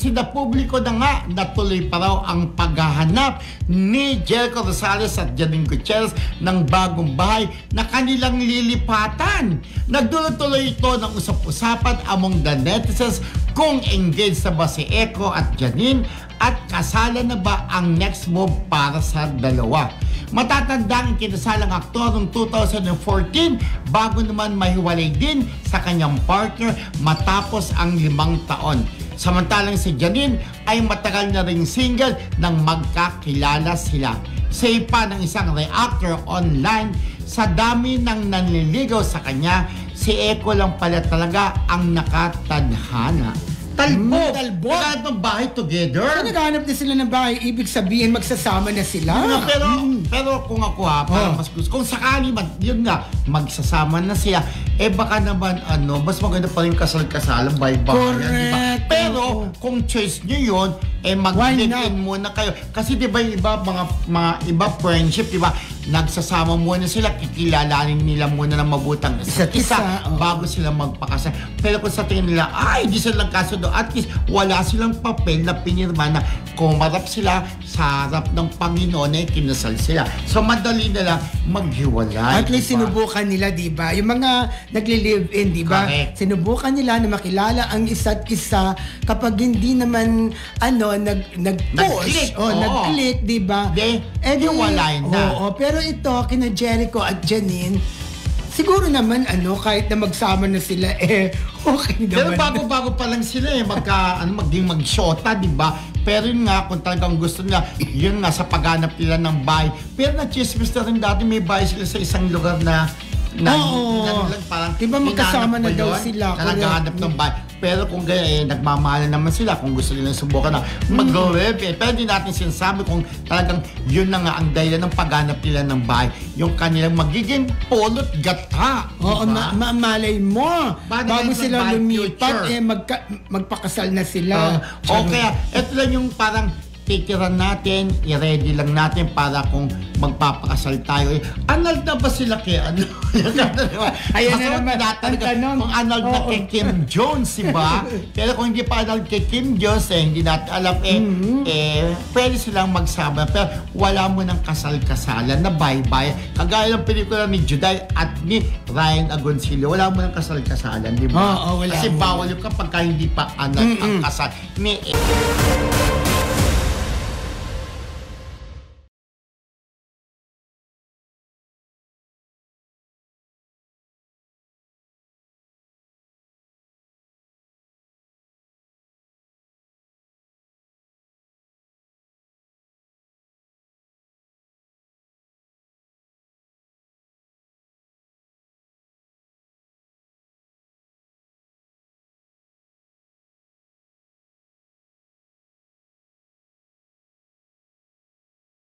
isinapubliko na nga natuloy pa raw ang paghahanap ni Jericho Rosales at Janine Gutierrez ng bagong bahay na kanilang lilipatan. Nagdulot-tuloy ito ng usap-usapan among the netizens kung engaged na ba si Echo at Janine at kasala na ba ang next move para sa dalawa. Matatandang kinasalang aktor noong 2014 bago naman mahiwalay din sa kanyang partner matapos ang 5 taon. Samantalang si Janine ay matagal na ring single nang magkakilala sila. Say pa ng isang reactor online, sa dami ng nanliligaw sa kanya, si Echo lang pala talaga ang nakatadhana. Talbog! Naghahanap ng bahay together. So, naghahanap na sila ng bahay, ibig sabihin magsasama na sila. Pero kung ako parang mas gusto, kung sakali man, yun nga, magsasama na siya, baka naman, mas maganda pa rin kasal-kasalan, bahay-bahayan. Correct. Diba? Pero, kung choice nyo yun, mag-live-in muna kayo. Kasi diba yung iba, mga iba friendship, diba, nagsasama muna sila, kikilalanin nila muna ng mabutang isa bago sila magpakasal. Pero kung sa tingin nila, di sila lang kasundo, at least wala silang papel na pinirma na kumarap sila sa harap ng Panginoon na kinasal sila. So madali na lang maghiwalay. At least sinubukan nila, diba? Yung mga nagli-live-in, diba? Correct. Sinubukan nila na makilala ang isa't isa kapag hindi naman nag-push nag-click, diba? Hiwalay na. Pero ito, kina Jericho at Janine, siguro naman, kahit na magsama na sila, okay naman. Pero bago pa lang sila, maging mag-shota, di ba? Pero yun nga, kung talagang gusto nila, yun nga, sa paghanap nila ng bahay. Pero na-chismis na rin dati, may bahay sila sa isang lugar na parang diba magkasama na daw sila na naghahanap ng bahay. Pero kung gaya, nagmamahalan naman sila kung gusto nilang subukan na mag-live. Pero di natin sinasabi kung talagang yun na nga ang dahilan ng paghanap nila ng bahay. Yung kanilang magiging pulot gata. Oo, malay mo. Bago sila lumipat, magpakasal na sila. Okay, ito lang yung parang titiran natin, i-ready lang natin para kung magpapakasal tayo. Anal na ba sila kay Ayan na naman ang tanong. Kung anal na kay Kim Jones, diba? Pero kung hindi pa anal kay Kim Jones, hindi natin alam, pwede silang magsama. Pero wala mo ng kasal-kasalan na bye-bye. Kagaya ng pelikula ni Juday at ni Ryan Agoncillo, wala mo ng kasal-kasalan, diba? Wala. Kasi bawal yung kapag hindi pa anal ang kasal.